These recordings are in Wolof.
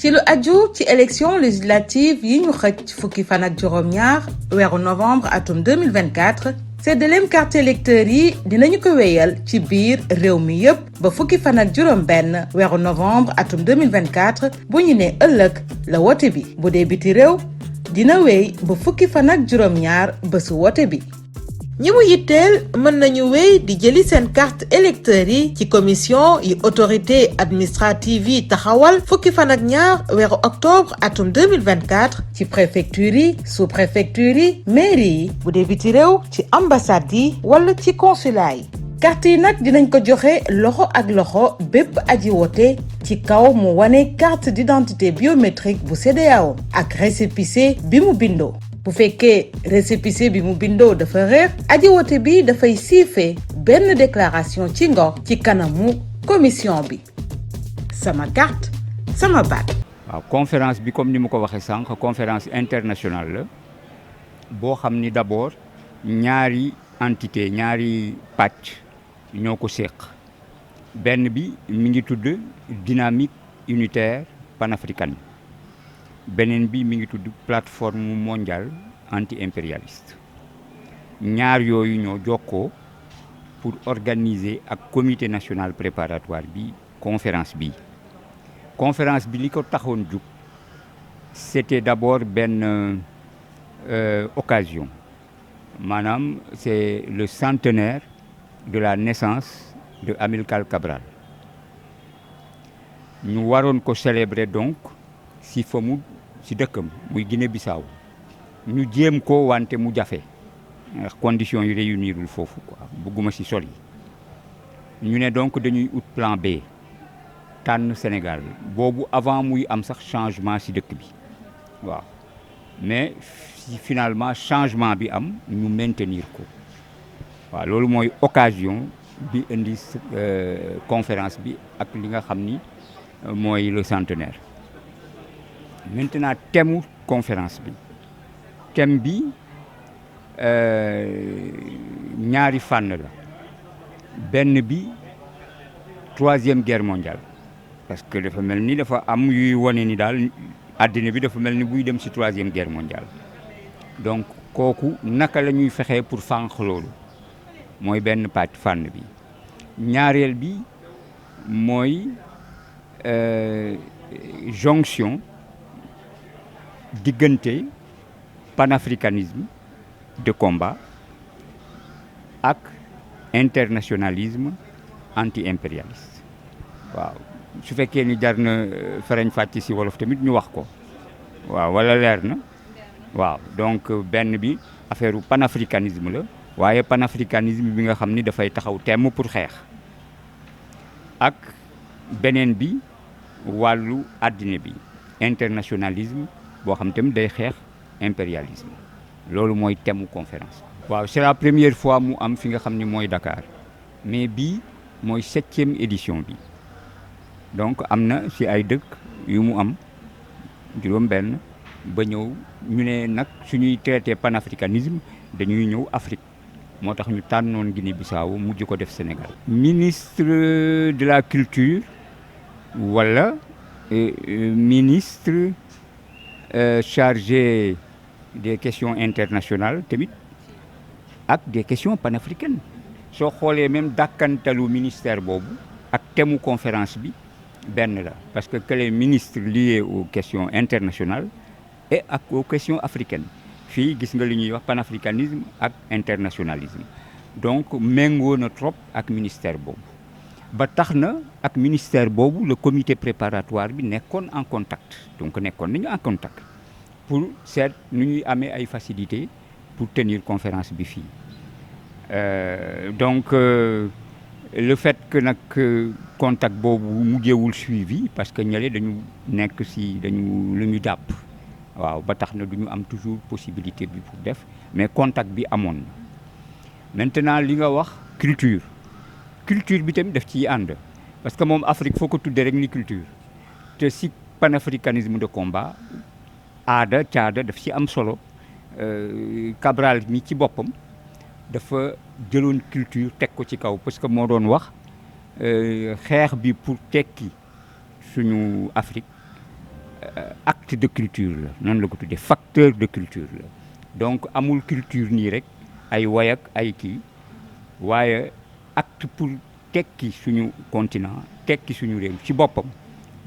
ci lu aju ci élection législative yi ñu xëcc fukki fan ak juróom-ñaar weeru novembre atum 2024 séddaleem carte électeur yi dinañu ko wéyal ci biir réew mi yépp ba fukki fan ak juróom-benn weeru novembre atum 2024 bu ñu ne ëllëg la wote bi bu dee biti réew dina wéy ba fukki fan ak juróom-ñaar bésu wote bi. ñi mu yitteel mën nañu wéy di jëli seen carte électeur yi ci commission yi autorité administrative yi taxawal fukki fan ak ñaar weeru octobre atum 2024 ci préfecture yi sous-préfecture yi mairie yi bu dee biti réew ci ambassade yi wala ci consulat yi. carte yi nag dinañ ko joxe loxo ak loxo bépp aji wote ci kaw mu wane carte d'identité biométrique bu CEDEAO ak récépissé bi mu bindoo. bu fekkee récépissé bi mu bindoo dafa réer aji wote bi dafay siife benn déclaration ci ngor ci kanamu commission bi. sama carte sama baat. waaw conférence bi comme ni ma ko waxee sànq conférence internationale la boo xam ni d'abord ñaari entité ñaari pàcc ñoo ko séq benn bi mi ngi tudd dynamique unitaire panafricaine beneen bi mi ngi tudd plateforme mondiale anti-impérialiste ñaar yooyu ñoo jokkoo pour organiser ak comité national préparatoire bi conférence bi li ko taxoon jug c'était d'abord benn occasion maanaam c'est le centenaire de la naissance de Amilcar Cabral ñu waroon ko célébrer donc si dëkkam muy Guinée-Bissau ñu jéem ko wante mu jafe ndax conditions yi réunirul foofu quoi bëgguma si sori ñu ne donc dañuy ut plan B tànn Sénégal boobu avant muy am sax changement si dëkk bi waaw mais si finalement changement bi am ñu maintenir ko waaw loolu mooy occasion bi indi conférence bi ak li nga xam ni mooy le centenaire. Maintenant thème conférence bi ñaari fànn la benn bi 3e guerre mondiale parce que dafa mel ni dafa am yuy wone ni daal àddina bi dafa mel ni buy dem ci 3e guerre mondiale donc kooku naka la ñuy fexee pour fànq loolu mooy benn pàcc fànn bi ñaareel bi mooy jonction diggante panafricanisme de combat ak internationalisme anti-impérialiste waaw su fekkee ni jar na farañ fàcc ci wolof tamit ñu wax ko waaw wala leer na waaw donc benn bi affaire panafricanisme la waaye panafricanisme bi nga xam ni dafay taxaw temm pour xeex ak beneen bi wàllu àddina bi internationalisme boo xam tamit day xeex impérialisme loolu mooy thème conférence. waaw c'est la première fois mu am fi nga xam ni mooy Dakar mais bii mooy 7e édition bi donc am na ci ay dëkk yu mu am juróom-benn ba ñëw ñu ne nag suñuy traité panafricanisme dañuy ñëw Afrique moo tax ñu tànnoon Guinée-Bissau mujj ko def Sénégal. ministre de la culture wala ministre chargé des questions internationales tamit ak des questions panafricaines soo xoolee même dàkkantalu ministère boobu ak thème conférence bi benn la parce que les ministres liés aux questions internationales et ak aux questions africaines fii gis nga li ñuy wax panafricanisme ak internationalisme donc méngoo na trop ak ministère boobu ba tax na ak ministère boobu le comité préparatoire bi nekkoon en contact donc nekkoon nañu en contact pour seet nu ñuy amee ay facilités pour tenir conférence bi fii donc le fait que nag contact boobu mujjewul suivi parce que ñële dañu nekk ci dañu lu ñu dàpp waaw ba tax na du ñu am toujours possibilité bi pour def mais contact bi amoon na maintenant li nga wax culture bi tamit daf ciy ànd parce que moom Afrique foo ko tuddee rek ni culture te ci panafricanisme de combat aada caada daf ci am solo Cabral mi ci boppam dafa jëloon culture teg ko ci kaw parce que moo doon wax xeex bi pour tekki suñu Afrique acte de culture la noonu la ko tuddee facteur de culture la donc amul culture nii rek ay way ak ay kii waaye acte pour tekki suñu continent tekki suñu réew ci boppam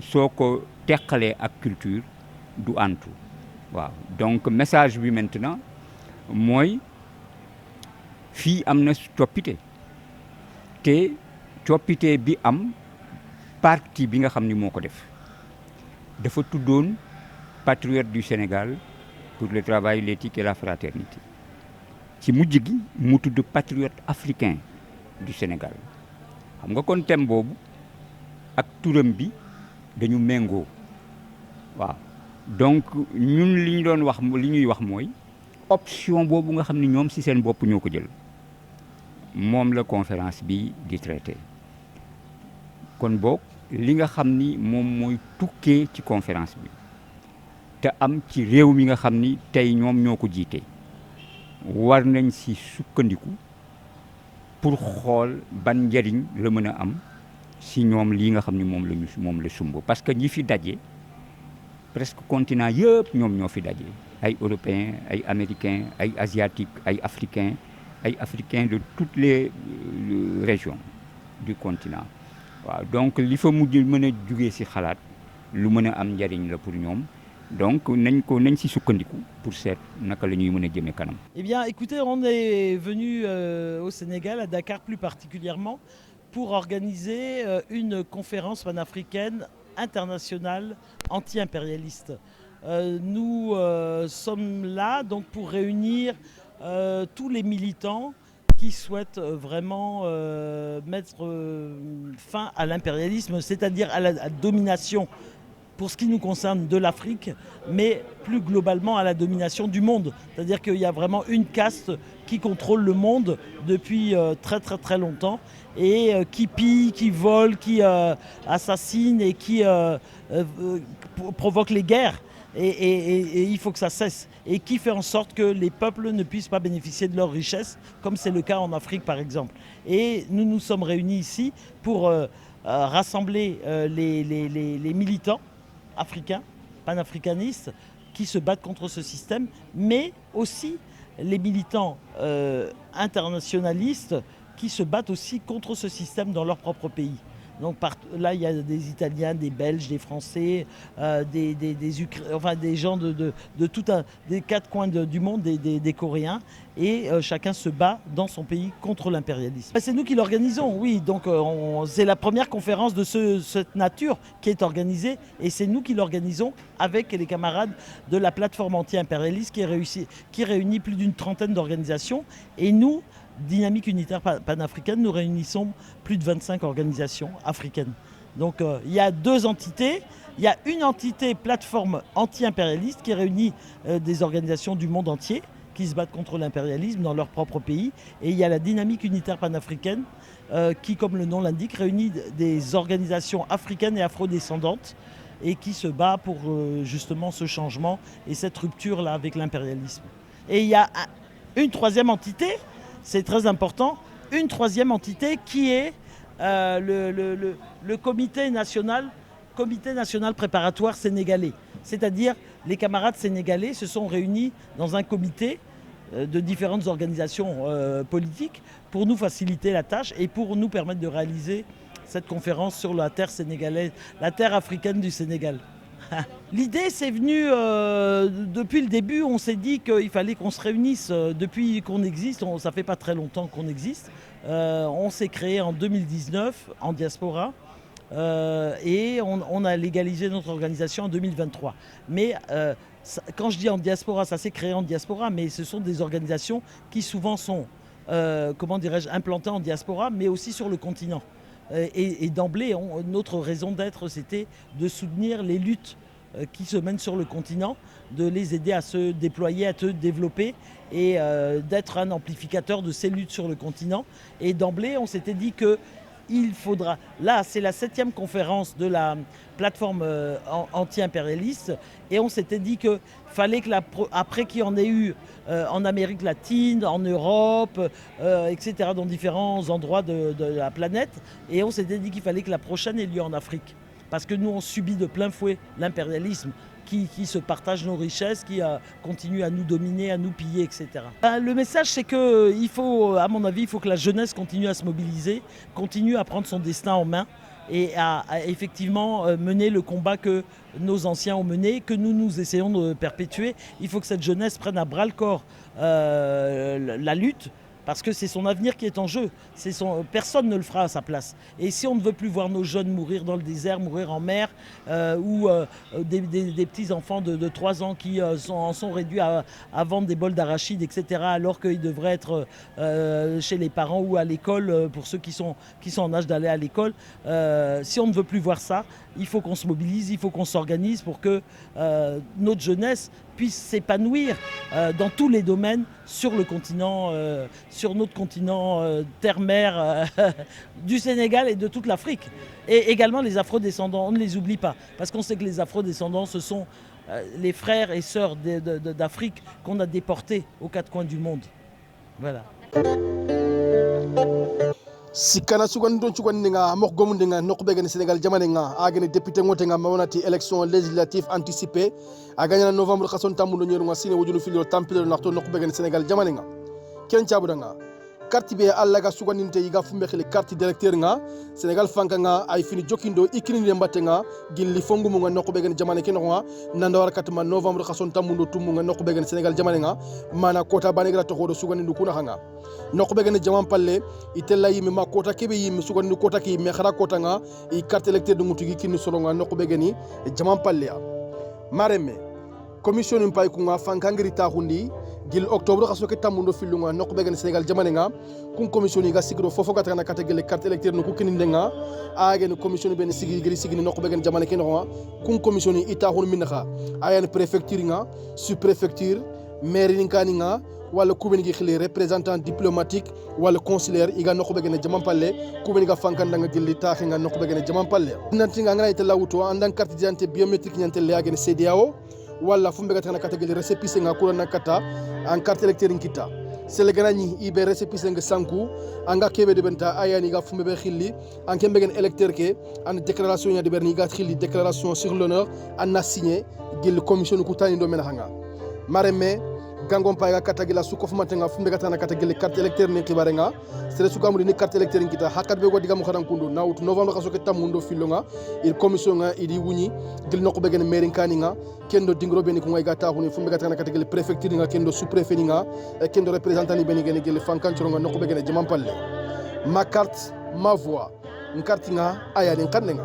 soo ko teqalee ak culture du antu waaw donc message bi maintenant mooy fii am na coppite te coppite bi am parti bi nga xam ni moo ko def dafa tuddoon patriote du Sénégal pour le travail, l'éthique et la fraternité ci mujj gi mu tudd patriote africain du Sénégal xam nga kon thème boobu ak turam bi dañu méngoo waaw donc ñun li ñu doon wax li ñuy wax mooy option boobu nga xam ni ñoom ci seen bopp ñoo ko jël moom la conférence bi di traité kon boog li nga xam ni moom mooy tukkee ci conférence bi te am ci réew mi nga xam ni tey ñoom ñoo ko jiite war nañ ci sukkandiku pour xool ban njëriñ la mën a am ci ñoom lii nga xam ni moom la sumb parce que ñi fi daje presque continent yëpp ñoom ñoo fi daje ay européens ay américains ay asiatiques ay africains de toutes les régions du continent waaw donc li fa mujj mën a jugee ci xalaat lu mën a am njariñ la pour ñoom donc nañ ci sukkandiku pour seet naka la ñuy mën a jëmee kanam. Eh bien écoutez, on est venu au Sénégal, à Dakar plus particulièrement, pour organiser une conférence panafricaine internationale anti-impérialiste. Nous sommes là donc pour réunir tous les militants qui souhaitent vraiment mettre fin à l'impérialisme, c'est-à-dire à la domination, pour ce qui nous concerne, de l'Afrique, mais plus globalement à la domination du monde. C'est-à-dire qu'il y a vraiment une caste qui contrôle le monde depuis très très très longtemps et qui pille, qui vole, qui assassine et qui provoque les guerres. Et il faut que ça cesse. Et qui fait en sorte que les peuples ne puissent pas bénéficier de leurs richesses, comme c'est le cas en Afrique par exemple. Et nous nous sommes réunis ici pour rassembler les militants africains, panafricanistes, qui se battent contre ce système, mais aussi les militants internationalistes qui se battent aussi contre ce système dans leur propre pays. Donc là, il y a des Italiens, des Belges, des Français, des gens de des quatre coins du monde, des Coréens, et chacun se bat dans son pays contre l'impérialisme. C'est nous qui l'organisons, oui. Donc c'est la première conférence de cette nature qui est organisée, et c'est nous qui l'organisons avec les camarades de la plateforme anti-impérialiste qui réunit plus d'une trentaine d'organisations, et nous, Dynamique unitaire panafricaine, nous réunissons plus de 25 organisations africaines. Donc il y a deux entités. Il y a une entité plateforme anti-impérialiste qui réunit des organisations du monde entier qui se battent contre l'impérialisme dans leur propre pays. Et il y a la Dynamique unitaire panafricaine qui, comme le nom l'indique, réunit des organisations africaines et afrodescendantes et qui se bat pour justement ce changement et cette rupture-là avec l'impérialisme. Et il y a une troisième entité. C'est très important, une troisième entité qui est le comité national préparatoire sénégalais. C'est-à-dire les camarades sénégalais se sont réunis dans un comité de différentes organisations politiques pour nous faciliter la tâche et pour nous permettre de réaliser cette conférence sur la terre sénégalaise, la terre africaine du Sénégal. L'idée, c'est venu depuis le début. On s'est dit qu'il fallait qu'on se réunisse depuis qu'on existe. Ça fait pas très longtemps qu'on existe. On s'est créé en 2019 en diaspora et on a légalisé notre organisation en 2023. Mais quand je dis en diaspora, ça s'est créé en diaspora, mais ce sont des organisations qui souvent sont, implantées en diaspora, mais aussi sur le continent. Et d'emblée, notre raison d'être, c'était de soutenir les luttes qui se mènent sur le continent, de les aider à se déployer, à se développer et d'être un amplificateur de ces luttes sur le continent. Et d'emblée, on s'était dit qu'il faudra... Là, c'est la 7e conférence de la plateforme anti-impérialiste et on s'était dit qu'il fallait que après qu'il y en ait eu en Amérique latine, en Europe, etc., dans différents endroits de la planète, et on s'était dit qu'il fallait que la prochaine ait lieu en Afrique. parce que nous on subit de plein fouet l'impérialisme qui se partage nos richesses, qui continue à nous dominer, à nous piller, etc. Le message, c'est qu'il faut, à mon avis, il faut que la jeunesse continue à se mobiliser, continue à prendre son destin en main et à effectivement mener le combat que nos anciens ont mené, que nous essayons de perpétuer. Il faut que cette jeunesse prenne à bras le corps la lutte, parce que c'est son avenir qui est en jeu. Personne ne le fera à sa place. Et si on ne veut plus voir nos jeunes mourir dans le désert, mourir en mer, ou des petits-enfants de 3 ans qui en sont réduits à vendre des bols d'arachides, etc., alors qu'ils devraient être chez les parents ou à l'école, pour ceux qui sont en âge d'aller à l'école, si on ne veut plus voir ça, il faut qu'on se mobilise, il faut qu'on s'organise pour que notre jeunesse puisse s'épanouir dans tous les domaines sur le continent, sur notre continent terre-mer du Sénégal et de toute l'Afrique. Et également les afro-descendants, on ne les oublie pas, parce qu'on sait que les afro-descendants, ce sont les frères et sœurs d'Afrique qu'on a déportés aux 4 coins du monde. Voilà. Sikana sugan don sugan nga mok gomunde nga nokbe gene Sénégal jamane nga agene député ngote nga mawnati élection législative anticipée aganya novembre khason tamundo nyeru nga sine wujunu filio tampile nakto nokbe gene Sénégal jamane nga ken tiabuda nga carte be alla ga suganinte yiga fumbe khile carte d'électeur nga Sénégal fanka nga ay fini jokindo ikini mbatte nga gilli fongu mu nga nokbe gene jamane ken nga nanda war katma novembre khason tamundo tumu nga nokbe gene Sénégal jamane nga mana kota banegra to hodo suganindu kuna nga nokbe gene jaman palle itella yimi ma kota kebe yimi sugandu kota ki me khara kota nga i carte électeur du mutugi kini solo nga nokbe gene jaman palle ya mareme commission mpay ku nga fankangiri ta hundi gil octobre khaso ke tamundo filunga nokbe gene Sénégal jamane nga kun commission ga sigro fofo gata na kategele carte électeur no ku kini ndenga agene commission ben sigiri sigini nokbe gene jamane ken nga kun commission ita hon minakha ayen préfecture nga sous préfecture maire ninkani nga wala kubeni gi khile représentant diplomatique wala consulaire iga nokbe gene jaman palle kubeni ga fankanda nga gilli taxi nga nokbe gene jaman palle nanti nga ngana itela wuto andan carte d'identité biométrique nyantelle agene CDAO wala fumbe gata na kategele récépissé nga kula na kata en carte électeur nkita sele ganani ibe récépissé nga sanku anga kebe de benta ayani ga fumbe be khilli en kembe gen électeur ke en déclaration ya de berni ga khilli déclaration sur l'honneur en a signé gil commission ku tani do men hanga mareme gangon payga katagila suko fumatenga fumbe gatana katagile carte électeur ne kibarenga sere sukamuri ni carte électeur ngita hakat be godiga mo khadan kundu nawut novembre kaso ke tamundo filonga il commission nga idi wuni gil noko be gen mairie kaninga kendo dingro be ni ko ngay gata huni fumbe gatana katagile préfecture nga kendo sous préfet nga kendo représentant ni ben gen gel fankanchoro nga noko be gen jaman palle ma carte ma voix carte nga aya den kanenga